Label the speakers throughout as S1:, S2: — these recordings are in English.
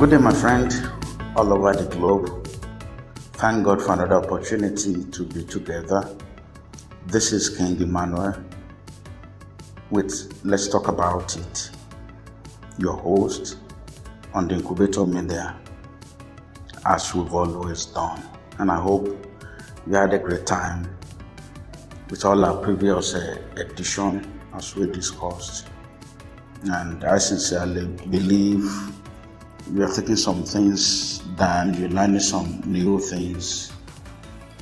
S1: Good day, my friend, all over the globe. Thank God for another opportunity to be together. This is King Emmanuel with Let's Talk About It, your host on the Incubator media, as we've always done. And I hope you had a great time with all our previous edition as we discussed. And I sincerely believe you are taking some things down, you're learning some new things,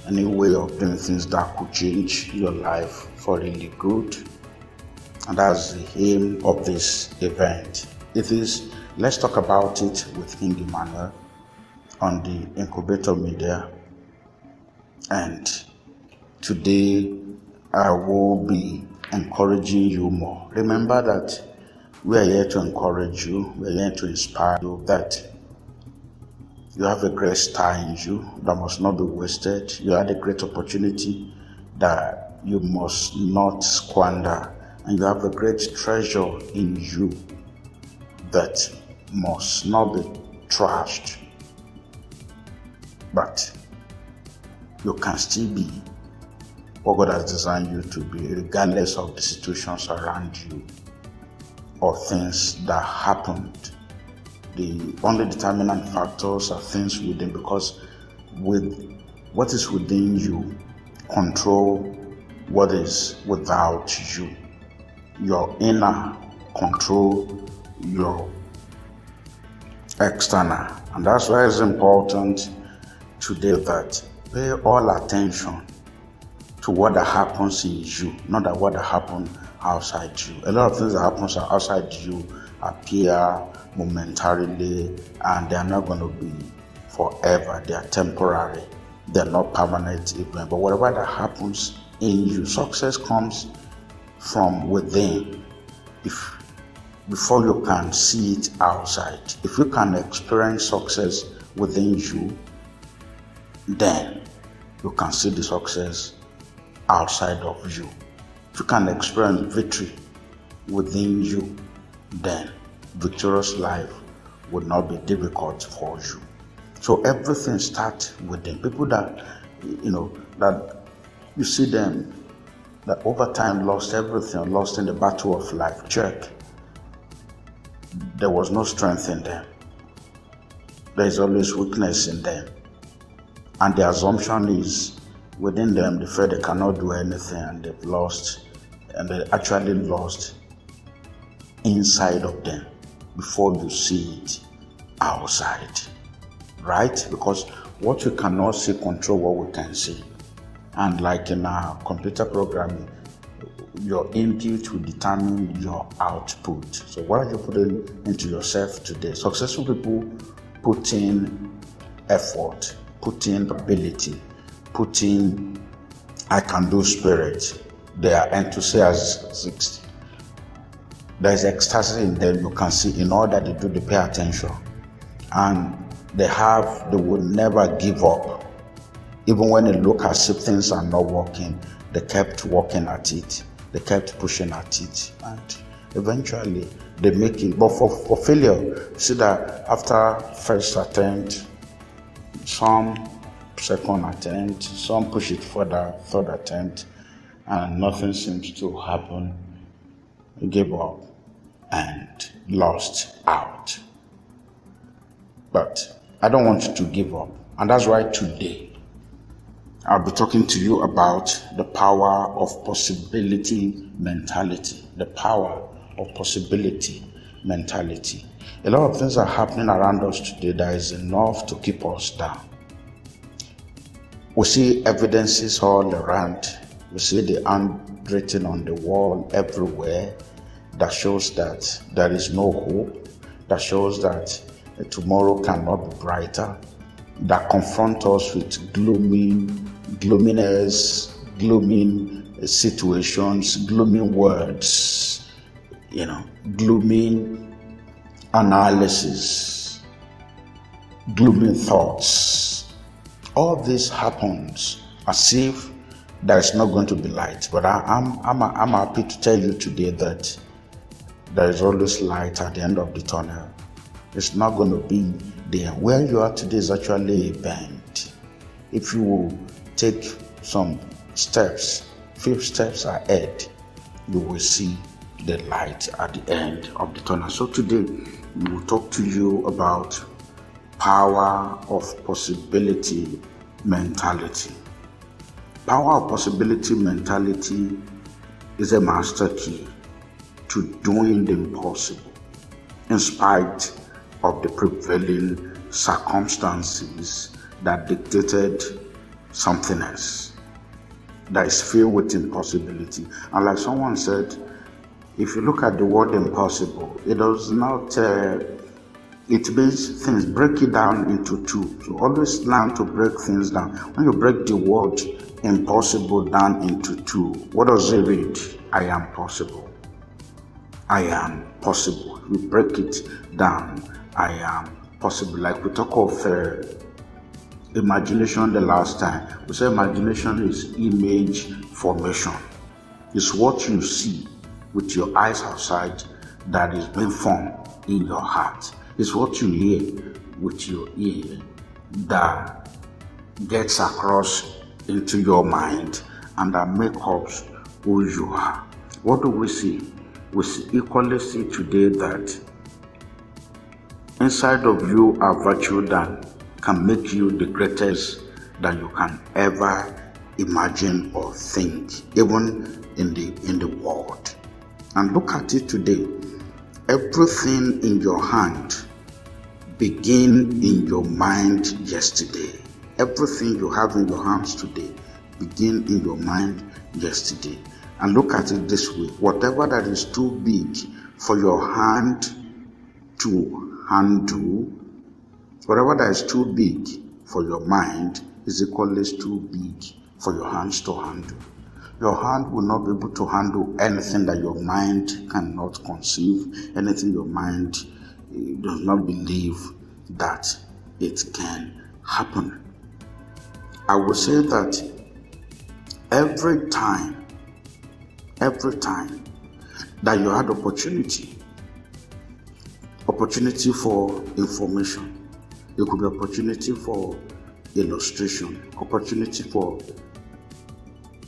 S1: a new way of doing things that could change your life for really good. And that's the aim of this event. It is Let's Talk About It with King Emmanuel on the Incubator media. And today I will be encouraging you more. Remember that we are here to encourage you, we are here to inspire you, that you have a great star in you that must not be wasted. You had a great opportunity that you must not squander. And you have a great treasure in you that must not be trashed. But you can still be what God has designed you to be, regardless of the situations around you or things that happened. The only determinant factors are things within, because with what is within you control what is without you. Your inner control your external. And that's why it's important today that pay all attention to what that happens in you, not that what that happens outside you. A lot of things that happens outside you appear momentarily, and they are not going to be forever. They are temporary. They are not permanent even. But whatever that happens in you, success comes from within. Before you can see it outside, if you can experience success within you, then you can see the success outside of you. If you can experience victory within you, then victorious life would not be difficult for you. So everything starts within. People that, that you see them that over time lost everything, lost in the battle of life. Check. There was no strength in them. There is always weakness in them. And the assumption is within them, they feel they cannot do anything, and they've lost, and they actually lost inside of them before you see it outside. Right? Because what you cannot see control what we can see. And like in our computer programming, your input will determine your output. So what are you putting into yourself today? Successful people put in effort, put in ability, put in I can do spirit. They are enthusiastic. There is ecstasy in them. You can see in all that they do, they pay attention. And they will never give up. Even when they look as if things are not working, they kept working at it. They kept pushing at it. And eventually they make it. But for failure, see that after first attempt, some second attempt, some push it further, third attempt, and nothing seems to happen. You give up and lost out. But I don't want you to give up. And that's why today I'll be talking to you about the power of possibility mentality. The power of possibility mentality. A lot of things are happening around us today that is enough to keep us down. We see evidences all around. We see the handwritten on the wall everywhere that shows that there is no hope, that shows that tomorrow cannot be brighter, that confront us with gloominess, glooming situations, glooming words, glooming analysis, glooming thoughts. All this happens as if there is not going to be light. But I'm happy to tell you today that there is always light at the end of the tunnel. It's not going to be there. Where you are today is actually a bend. If you will take some steps, few steps ahead, you will see the light at the end of the tunnel. So today, we will talk to you about power of possibility mentality. Power of possibility mentality is a master key to doing the impossible in spite of the prevailing circumstances that dictated something else that is filled with impossibility. And like someone said, if you look at the word impossible, it does not, it means things, break it down into two. So always learn to break things down. When you break the word impossible down into two, what does it read? I am possible. I am possible. We break it down. I am possible. Like we talk of imagination the last time. We say imagination is image formation. It's what you see with your eyes outside that is being formed in your heart. It's what you hear with your ear that gets across into your mind and that makes up who you are. What do we see? We equally see today that inside of you are virtue that can make you the greatest that you can ever imagine or think, even in the world. And look at it today. Everything in your hand began in your mind yesterday. Everything you have in your hands today began in your mind yesterday. And look at it this way. Whatever that is too big for your hand to handle, whatever that is too big for your mind is equally too big for your hands to handle. Your hand will not be able to handle anything that your mind cannot conceive, anything your mind does not believe that it can happen. I will say that every time that you had opportunity for information, it could be opportunity for illustration, opportunity for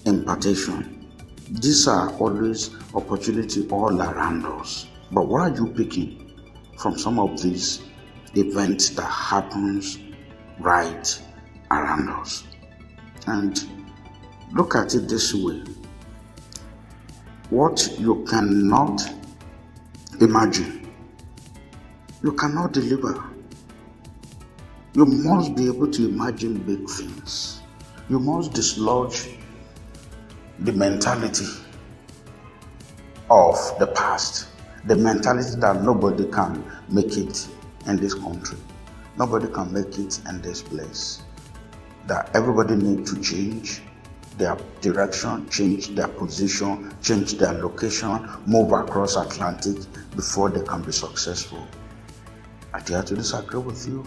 S1: impartation. These are always opportunity all around us. But what are you picking from some of these events that happens right around us? And look at it this way. What you cannot imagine, you cannot deliver. You must be able to imagine big things. You must dislodge the mentality of the past, the mentality that nobody can make it in this country, nobody can make it in this place, that everybody needs to change their direction, change their position, change their location, move across Atlantic before they can be successful. I dare to disagree with you.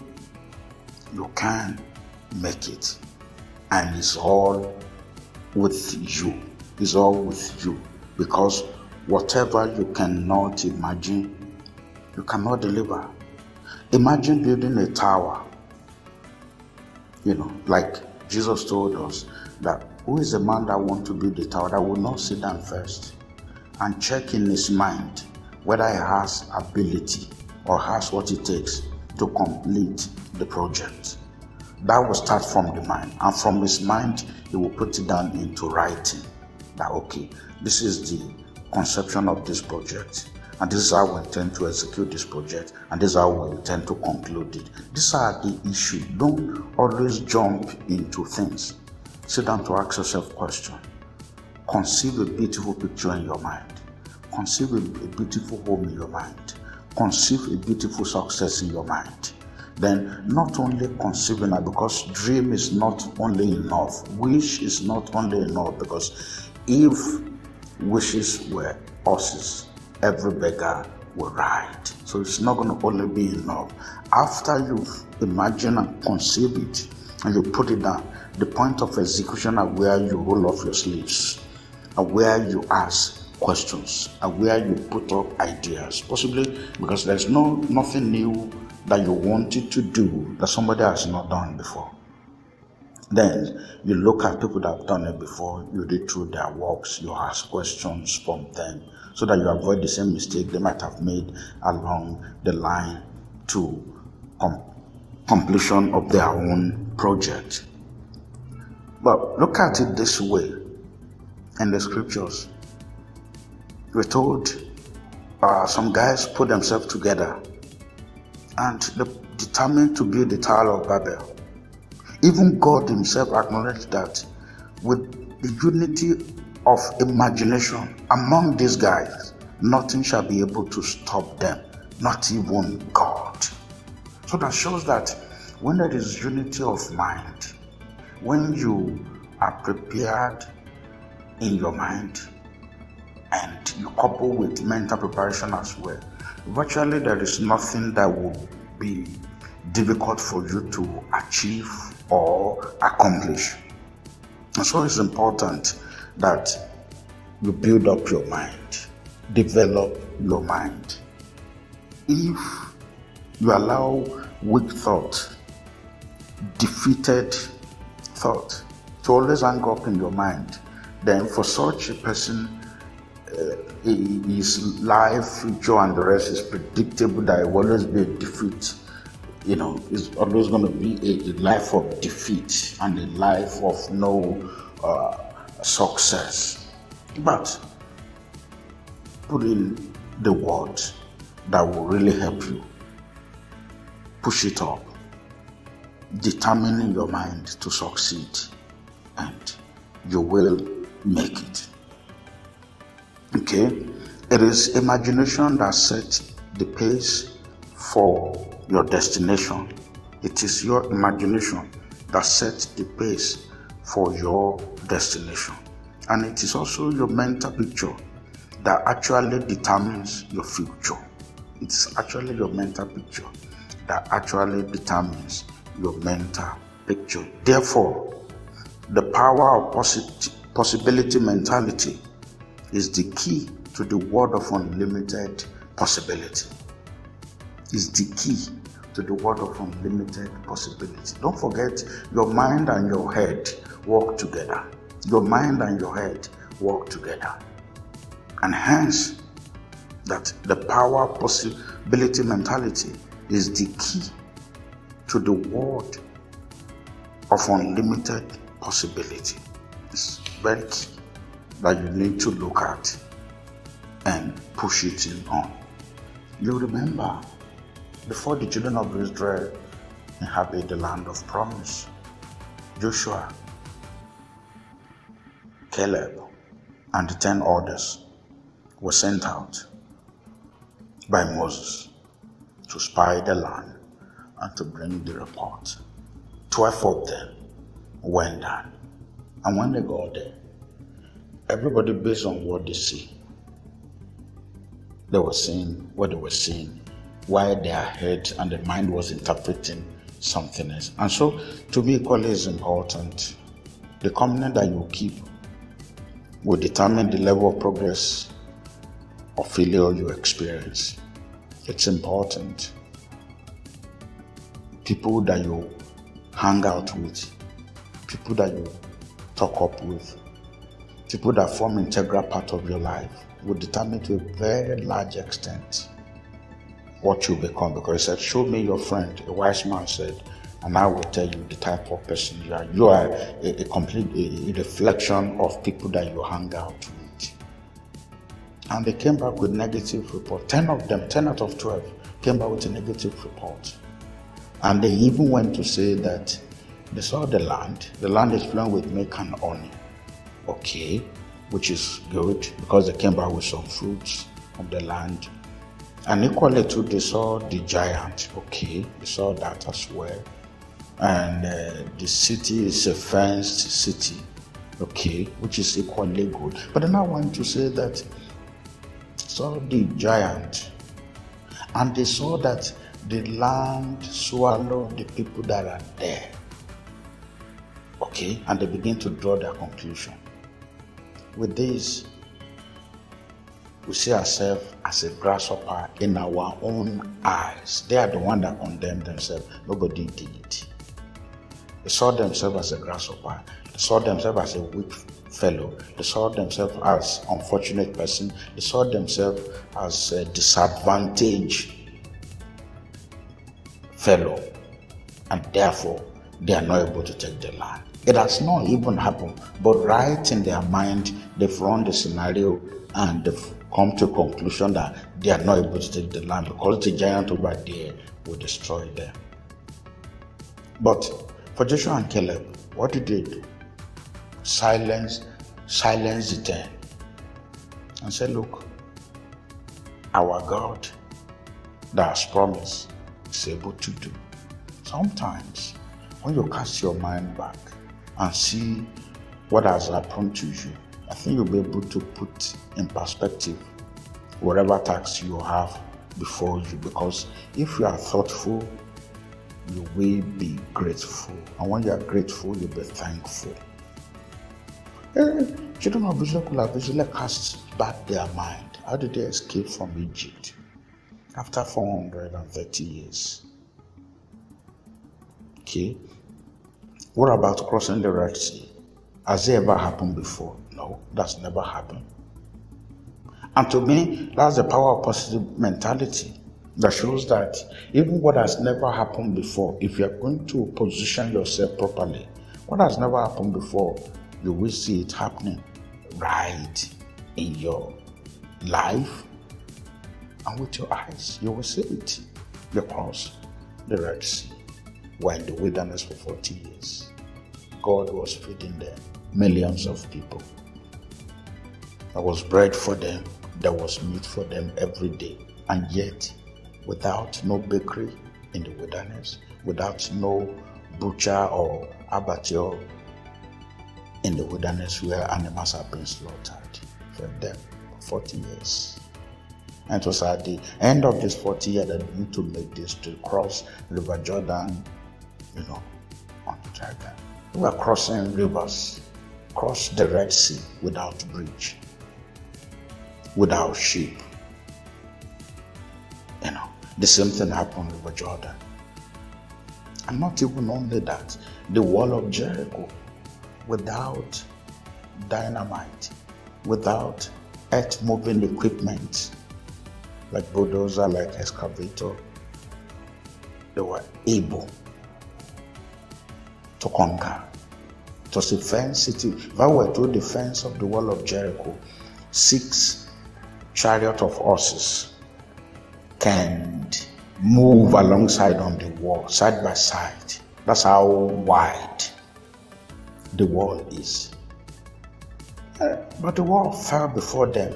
S1: You can make it, and it's all with you. It's all with you, because whatever you cannot imagine, you cannot deliver. Imagine building a tower. Like Jesus told us that who is the man that wants to build a tower that will not sit down first and check in his mind whether he has ability or has what it takes to complete the project. That will start from the mind, and from his mind he will put it down into writing that okay, this is the conception of this project, and this is how we intend to execute this project, and this is how we intend to conclude it. These are the issues. Don't always jump into things. Sit down to ask yourself a question. Conceive a beautiful picture in your mind. Conceive a beautiful home in your mind. Conceive a beautiful success in your mind. Then not only conceiving it, because dream is not only enough, wish is not only enough, because if wishes were horses, every beggar will ride. So it's not going to only be enough. After you've imagined and conceived it and you put it down, the point of execution are where you roll off your sleeves, and where you ask questions and where you put up ideas, possibly because there's nothing new that you wanted to do that somebody has not done before. Then you look at people that have done it before, you read through their works, you ask questions from them so that you avoid the same mistake they might have made along the line to completion of their own project. But look at it this way. In the scriptures, we're told some guys put themselves together and they determined to build the Tower of Babel. Even God himself acknowledged that with the unity of imagination among these guys, nothing shall be able to stop them, not even God. So that shows that when there is unity of mind, when you are prepared in your mind and you couple with mental preparation as well, virtually there is nothing that will be difficult for you to achieve or accomplish. And so it's important that you build up your mind, develop your mind. If you allow weak thought, defeated thought to always hang up in your mind, then for such a person, his life, future, and the rest is predictable that it will always be a defeat. It's always going to be a life of defeat and a life of no success. But put in the words that will really help you. Push it up. Determine in your mind to succeed, and you will make it. Okay? It is imagination that sets the pace for your destination. It is your imagination that sets the pace for your destination. And it is also your mental picture that actually determines your future. It's actually your mental picture that actually determines your mental picture. Therefore, the power of possibility mentality is the key to the world of unlimited possibility. Is the key to the world of unlimited possibility. Don't forget, your mind and your head work together. Your mind and your head work together. And hence, that the power of possibility mentality is the key to the world of unlimited possibility. It's very key that you need to look at and push it in on. You remember, before the children of Israel inhabit the land of promise, Joshua, Caleb, and the 10 others were sent out by Moses to spy the land and to bring the report. 12 of them went down. And when they got there, everybody, based on what they see, they were seeing what they were seeing, while their head and the mind was interpreting something else. And so, to me, equally is important. The covenant that you keep will determine the level of progress or failure you experience. It's important. People that you hang out with, people that you talk up with, people that form an integral part of your life will determine to a very large extent what you become. Because he said, show me your friend. A wise man said, and I will tell you the type of person you are. You are a complete reflection of people that you hang out with. And they came back with negative report. 10 of them, 10 out of 12, came back with a negative report. And they even went to say that they saw the land is flowing with milk and honey. Okay, which is good, because they came back with some fruits of the land. And equally too, they saw the giant. Okay, they saw that as well. And the city is a fenced city. Okay, which is equally good. But then I want to say that saw the giant, and they saw that the land swallowed the people that are there. Okay, and they begin to draw their conclusion. With this, we see ourselves as a grasshopper in our own eyes. They are the one that condemned themselves. Nobody did it. They saw themselves as a grasshopper. They saw themselves as a weak fellow. They saw themselves as an unfortunate person. They saw themselves as a disadvantaged fellow. And therefore, they are not able to take the land. It has not even happened, but right in their mind, they've run the scenario and they've come to a conclusion that they are not able to take the land because the giant over there will destroy them. But for Joshua and Caleb, what did they do? Silence the ten and say, look, our God that has promised is able to do. Sometimes when you cast your mind back and see what has happened to you, I think you'll be able to put in perspective whatever task you have before you, because if you are thoughtful, you will be grateful. And when you are grateful, you'll be thankful. Children of Israel could have easily cast back their mind. How did they escape from Egypt after 430 years? Okay. What about crossing the Red Sea? Has it ever happened before? No, that's never happened. And to me, that's the power of positive mentality that shows that even what has never happened before, if you're going to position yourself properly, what has never happened before, you will see it happening right in your life and with your eyes. You will see it. They crossed the Red Sea. Were in the wilderness for 40 years. God was feeding them, millions of people. There was bread for them, there was meat for them every day. And yet, without no bakery in the wilderness, without no butcher or abattoir in the wilderness where animals have been slaughtered, fed them for 40 years. And it was at the end of this 40 years that they need to make this to cross River Jordan, on the dry ground. We were crossing rivers, cross the Red Sea without bridge, without ship. The same thing happened with River Jordan. And not even only that, the wall of Jericho, without dynamite, without earth-moving equipment, like bulldozer, like excavator, they were able to conquer. It was a fenced city. If I were to the fence of the wall of Jericho, 6 chariots of horses can move alongside on the wall, side by side. That's how wide the wall is. But the wall fell before them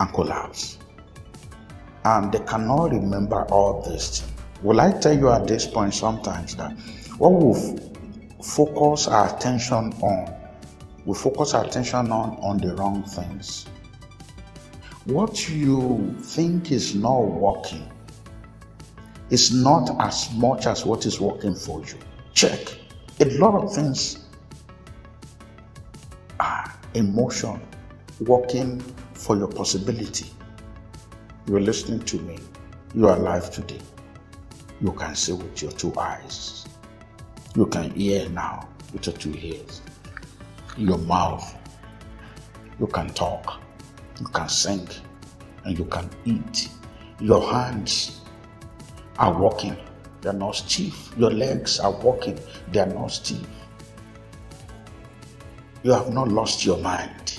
S1: and collapsed. And they cannot remember all this. Will I tell you at this point sometimes that what we focus our attention on, on the wrong things. What you think is not working is not as much as what is working for you. Check. A lot of things are in motion, working for your possibility. You're listening to me. You are alive today. You can see with your 2 eyes. You can hear now with your 2 ears. Your mouth. You can talk. You can sing. And you can eat. Your hands are working. They are not stiff. Your legs are working. They are not stiff. You have not lost your mind.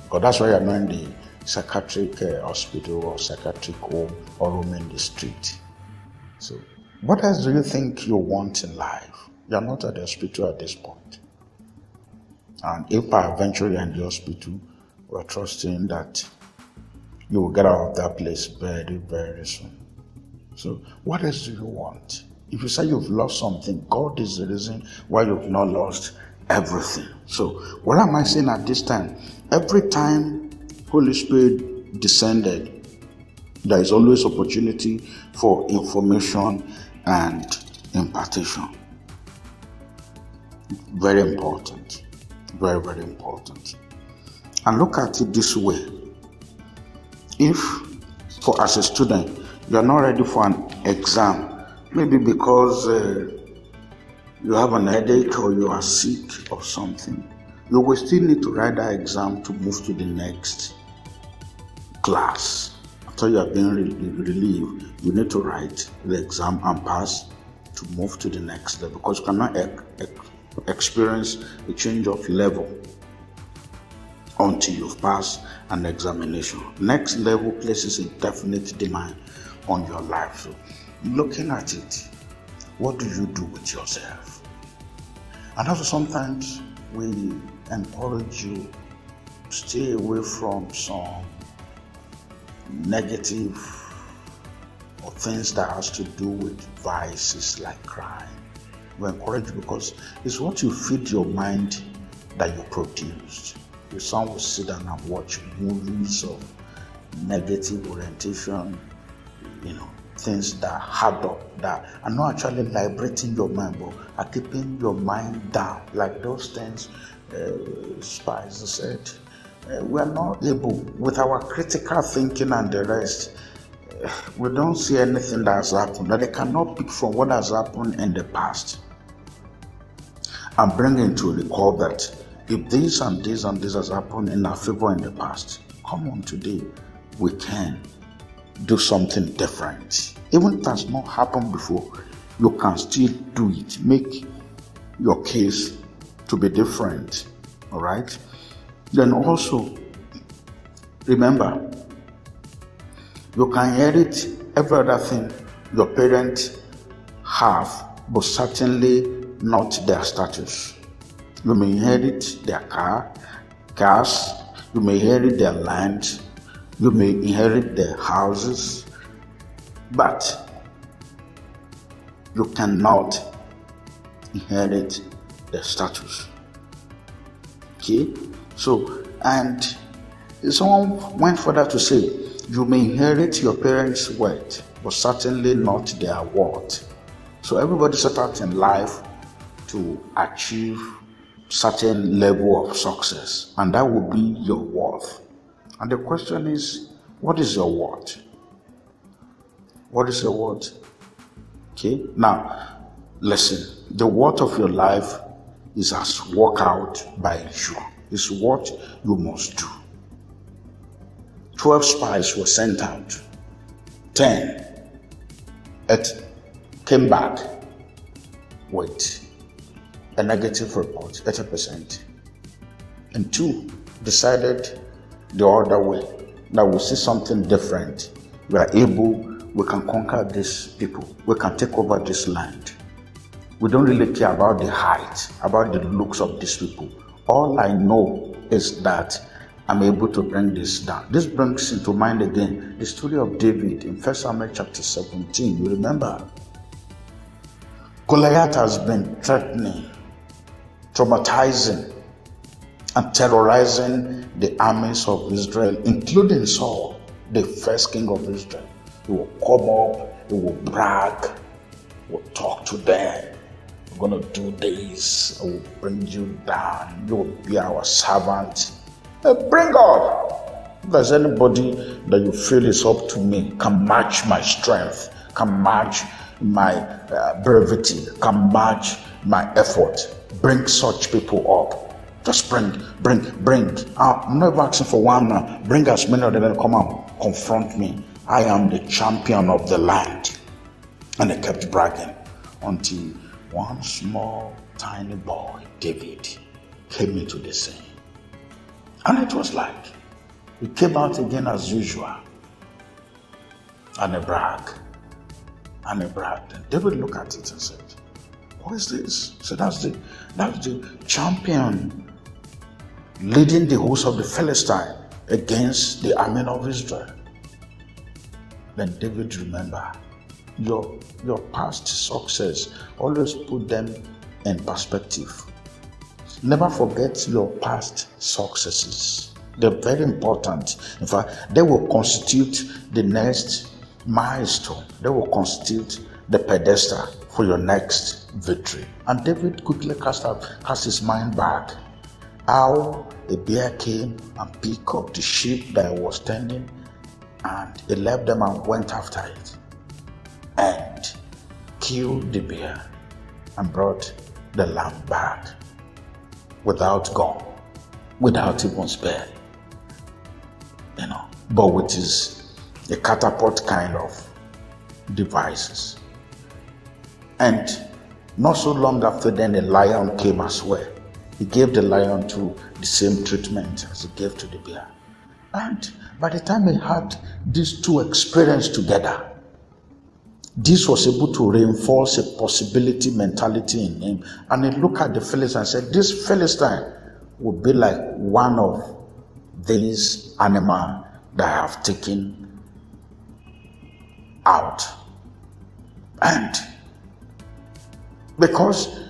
S1: Because that's why you are not in the psychiatric hospital or psychiatric home or roaming the street. So, what else do you think you want in life? You are not at the hospital at this point. And if peradventure you are in the hospital, we are trusting that you will get out of that place very, very soon. So, what else do you want? If you say you've lost something, God is the reason why you've not lost everything. So, what am I saying at this time? Every time Holy Spirit descended, there is always opportunity for information and impartation. Very important. Very, very important. And look at it this way. If, as a student, you are not ready for an exam, maybe because you have an headache or you are sick or something, you will still need to write that exam to move to the next class. After you have been relieved, you need to write the exam and pass to move to the next level, because you cannot experience a change of level until you've passed an examination. Next level places a definite demand on your life. So, looking at it, what do you do with yourself? And also sometimes we encourage you to stay away from some negative or things that has to do with vices like crime. We encourage you because it's what you feed your mind that you produced. Some will sit down and watch movies of negative orientation, things that hard up, that are not actually liberating your mind, but are keeping your mind down. Like those things, spies said, we are not able, with our critical thinking and the rest, we don't see anything that has happened, that they cannot pick from what has happened in the past and bring into recall that if this and this and this has happened in our favor in the past, come on, today we can do something different. Even if it has not happened before, you can still do it. Make your case to be different. All right? Then also, remember, you can inherit every other thing your parents have, but certainly not their status. You may inherit their cars, you may inherit their land, you may inherit their houses, but you cannot inherit their status. Okay? So, and someone went further to say, you may inherit your parents' wealth, but certainly not their worth. So everybody set out in life to achieve certain level of success, and that will be your worth. And the question is, what is your worth? What is your worth? Okay, now listen, the worth of your life is as worked out by you. It's what you must do. 12 spies were sent out. 10 came back with a negative report, 80%. And 2 decided the other way, that we see something different. We are able, we can conquer these people, we can take over this land. We don't really care about the height, about the looks of these people. All I know is that I'm able to bring this down. This brings into mind again the story of David in 1 Samuel chapter 17. You remember? Goliath has been threatening, traumatizing, and terrorizing the armies of Israel, including Saul, the first king of Israel. He will come up, he will brag, he will talk to them. We're going to do this, I will bring you down, you will be our servant. Bring up. If there's anybody that you feel is up to me, can match my strength, can match my brevity, can match my effort, bring such people up. Just bring. I'm not asking for one now. Bring as many of them and come out, confront me. I am the champion of the land. And they kept bragging until one small, tiny boy, David, came into the scene. And it was like, he came out again as usual. And he bragged. And David looked at it and said, what is this? So that's the champion leading the host of the Philistine against the army of Israel. Then David remembered, your past success, always put them in perspective. Never forget your past successes. They're very important. In fact, they will constitute the next milestone. They will constitute the pedestal for your next victory. And David quickly cast his mind back how a bear came and picked up the sheep that was tending, and he left them and went after it and killed the bear and brought the lamb back without gun, without even spare, but with a catapult kind of devices. And not so long after then, a lion came as well. He gave the lion to the same treatment as he gave to the bear. And by the time he had these two experiences together, this was able to reinforce a possibility mentality in him. And he looked at the Philistine and said, this Philistine would be like one of these animals that I have taken out. And because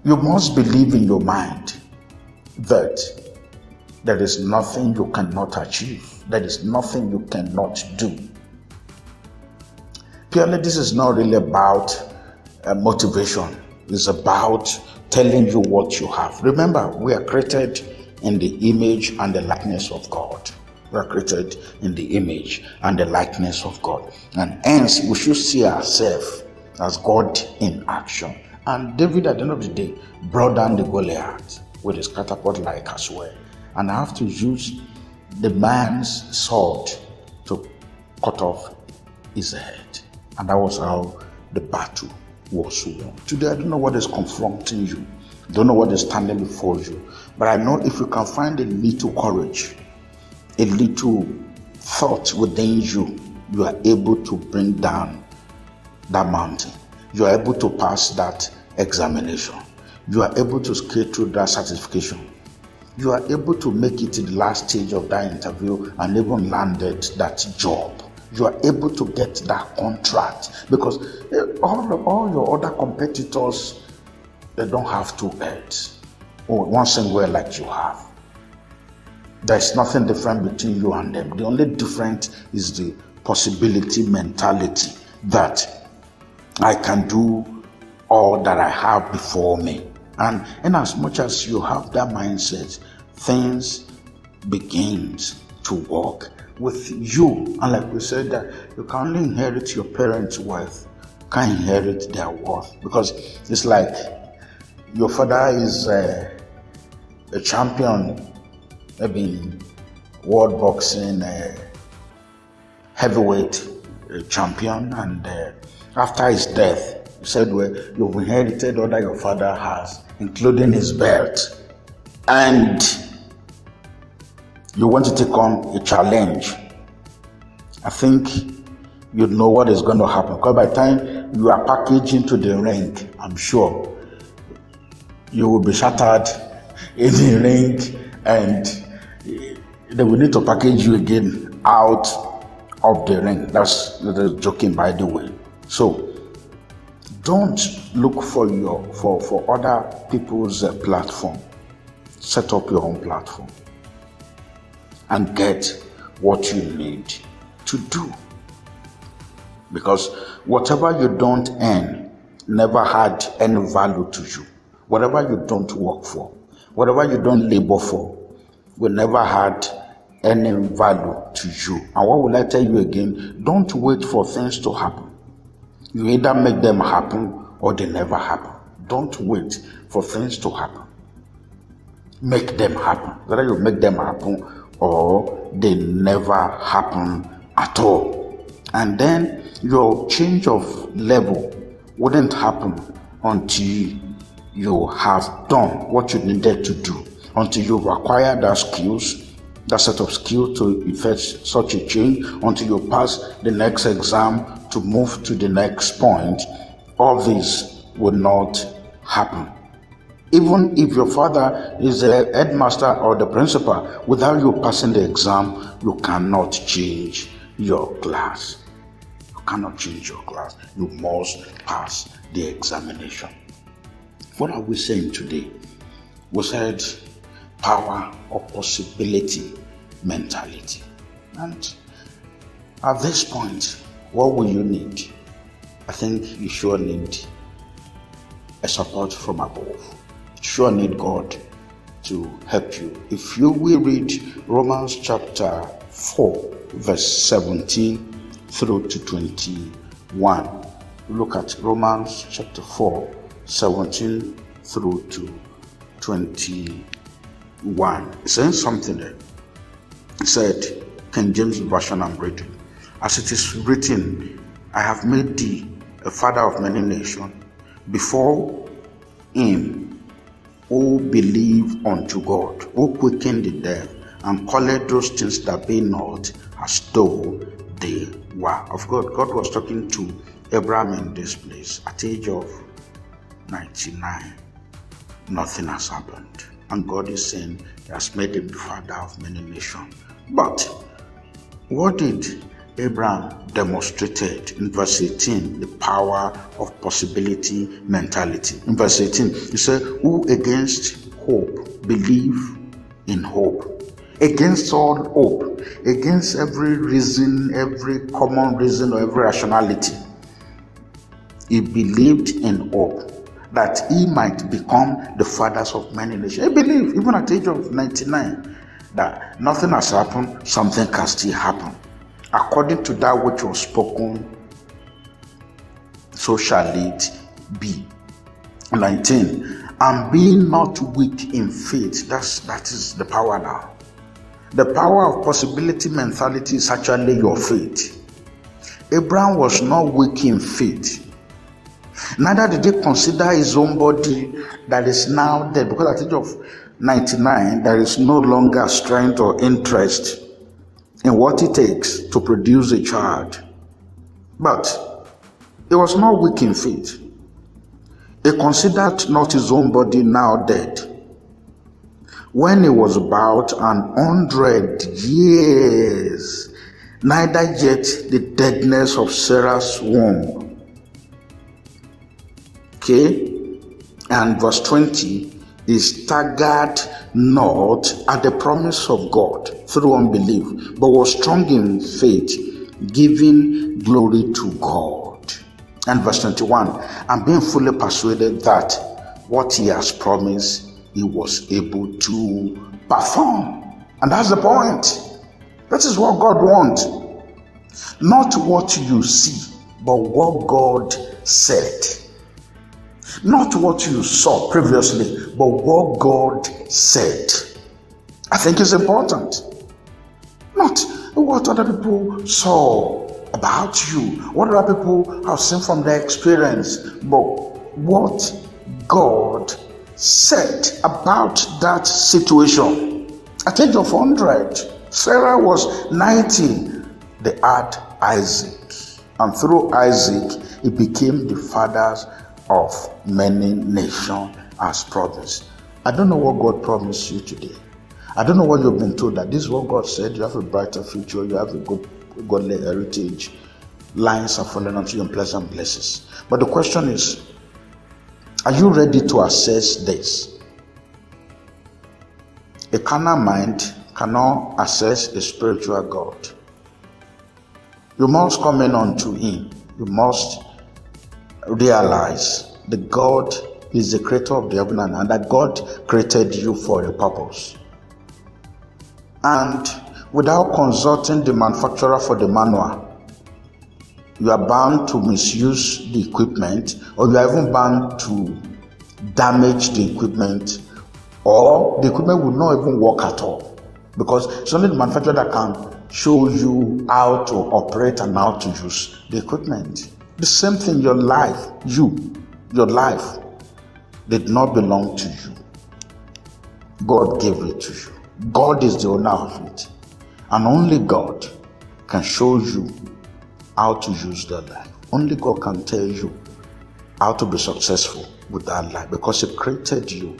S1: you must believe in your mind that there is nothing you cannot achieve. There is nothing you cannot do. Purely, this is not really about motivation. It's about telling you what you have. Remember, we are created in the image and the likeness of God. We are created in the image and the likeness of God. And hence, we should see ourselves as God in action. And David, at the end of the day, brought down the Goliath with his catapult like as well. And I have to use the man's sword to cut off his head. And that was how the battle was won. Today, I don't know what is confronting you. I don't know what is standing before you. But I know if you can find a little courage, a little thought within you, you are able to bring down that mountain. You are able to pass that examination. You are able to scale through that certification. You are able to make it to the last stage of that interview and even landed that job. You are able to get that contract because all your other competitors, they don't have two heads or one single head like you have. There's nothing different between you and them. The only difference is the possibility mentality that I can do all that I have before me. And in as much as you have that mindset, things begins to work with you. And like we said, that you can only inherit your parents' wealth, you can't inherit their wealth. Because it's like your father is a champion, maybe in world boxing, heavyweight champion, and after his death, you said, well, you've inherited all that your father has, including his belt, and you want to take on a challenge. I think you know what is going to happen, because by the time you are packaged into the ring, I'm sure you will be shattered in the ring, and they will need to package you again out of the ring. That's joking, by the way. So don't look for other people's platform. Set up your own platform and get what you need to do. Because whatever you don't earn never had any value to you. Whatever you don't work for, whatever you don't labor for, will never had any value to you. And what will I tell you again? Don't wait for things to happen. You either make them happen or they never happen. Don't wait for things to happen. Make them happen. Whether you make them happen or they never happen at all. And then your change of level wouldn't happen until you have done what you needed to do, until you've acquired that skills, that set of skills to effect such a change, until you pass the next exam to move to the next point. All this will not happen. Even if your father is the headmaster or the principal, without you passing the exam, you cannot change your class. You cannot change your class. You must pass the examination. What are we saying today? We said power of possibility mentality. And at this point, what will you need? I think you sure need a support from above. You sure need God to help you. If you will read Romans chapter 4, verse 17 through to 21. Look at Romans chapter 4, 17 through to 21. It's saying something there. It said, King James Version I'm reading, as it is written, I have made thee a father of many nations, before him who believe unto God, who quickened the dead, and called those things that be not as though they were. Of God, God was talking to Abraham in this place at the age of 99. Nothing has happened. And God is saying he has made him the father of many nations. But what did Abraham demonstrated in verse 18? The power of possibility mentality. In verse 18, he said, who against hope believe in hope. Against all hope, against every reason, every common reason or every rationality, he believed in hope that he might become the fathers of many nations. He believed, even at the age of 99, that nothing has happened, something can still happen. According to that which was spoken, so shall it be. 19, and being not weak in faith. That is the power now. The power of possibility mentality is actually your faith. Abraham was not weak in faith. Neither did he consider his own body that is now dead, because at the age of 99, there is no longer strength or interest in what it takes to produce a child. But he was not weak in faith. He considered not his own body now dead, when he was about 100 years, neither yet the deadness of Sarah's womb. Okay, and verse 20, he staggered not at the promise of God through unbelief, but was strong in faith, giving glory to God. And verse 21, and being fully persuaded that what he has promised, he was able to perform. And that's the point. That is what God wants. Not what you see, but what God said. Not what you saw previously, but what God said. I think it's important. Not what other people saw about you, what other people have seen from their experience, but what God said about that situation. At the age of 100, Sarah was 90. They had Isaac, and through Isaac, he became the fathers of many nations as promised. I don't know what God promised you today. I don't know what you've been told, that this is what God said. You have a brighter future, you have a good godly heritage, lines are falling onto you in pleasant places. But the question is, are you ready to assess this? A carnal mind cannot assess a spiritual God. You must come in unto him. You must realize that God is the creator of the heaven and earth, and that God created you for a purpose. And without consulting the manufacturer for the manual, you are bound to misuse the equipment, or you are even bound to damage the equipment, or the equipment will not even work at all, because it's only the manufacturer that can show you how to operate and how to use the equipment. The same thing, your life, your life did not belong to you. God gave it to you. God is the owner of it. And only God can show you how to use that life. Only God can tell you how to be successful with that life, because he created you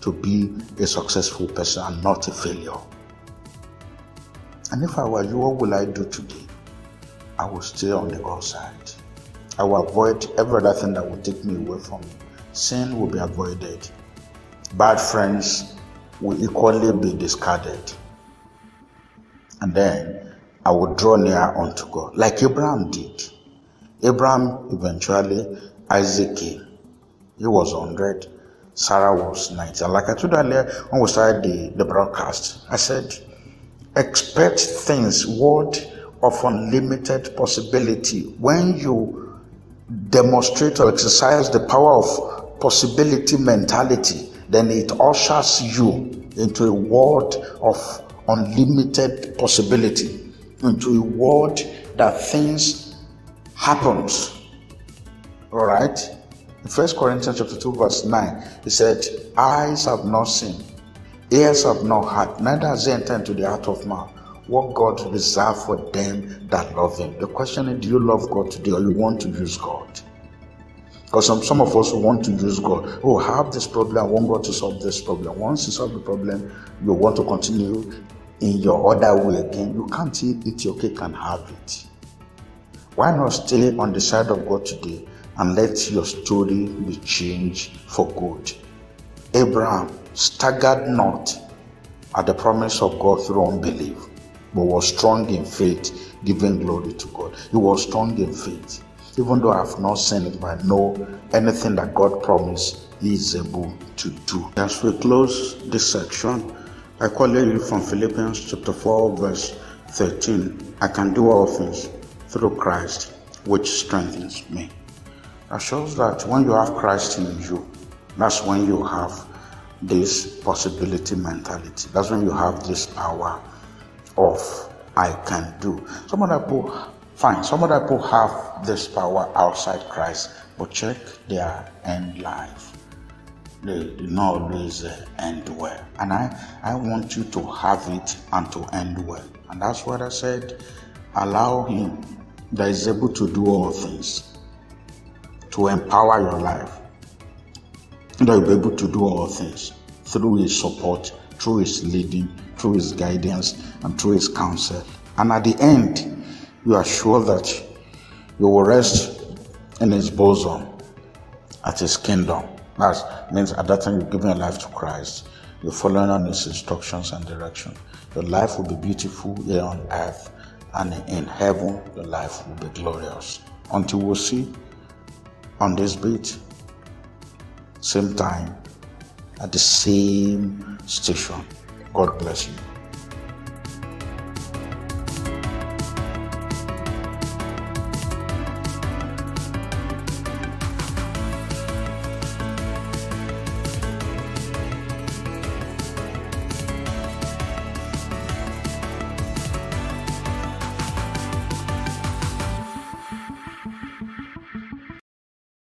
S1: to be a successful person and not a failure. And if I were you, what will I do today? I will stay on the God side. I will avoid every other thing that will take me away from you. Sin will be avoided. Bad friends will equally be discarded. And then I will draw near unto God, like Abraham did. Abraham, eventually, Isaac came. He was 100. Sarah was 90. And like I told you earlier, when we started the broadcast, I said, expect things, word of unlimited possibility. When you demonstrate or exercise the power of possibility mentality, then it ushers you into a world of unlimited possibility, into a world that things happens. All right? In 1 Corinthians chapter 2, verse 9, it said, eyes have not seen, ears have not heard, neither has it entered into the heart of man what God reserved for them that love him. The question is, do you love God today, or you want to use God? Because some of us want to use God. Oh, I have this problem, I want God to solve this problem. Once you solve the problem, you want to continue in your other way again. You can't eat your cake and have it. Why not stay on the side of God today and let your story be changed for good? Abraham staggered not at the promise of God through unbelief, but was strong in faith, giving glory to God. He was strong in faith. Even though I have not seen it, but I know anything that God promised, he is able to do. As we close this section, I call you from Philippians chapter 4, verse 13. I can do all things through Christ, which strengthens me. That shows that when you have Christ in you, that's when you have this possibility mentality. That's when you have this power of I can do. Some other people have this power outside Christ, but check their end life. They do not always end well. And I want you to have it and to end well. And that's what I said. Allow him that is able to do all things to empower your life. That you'll be able to do all things through his support, through his leading, through his guidance, and through his counsel. And at the end, you are sure that you will rest in his bosom at his kingdom. That means at that time you've given your life to Christ. You're following on his instructions and direction. Your life will be beautiful here on earth, and in heaven your life will be glorious. Until we'll see on this beat, same time, at the same station. God bless you.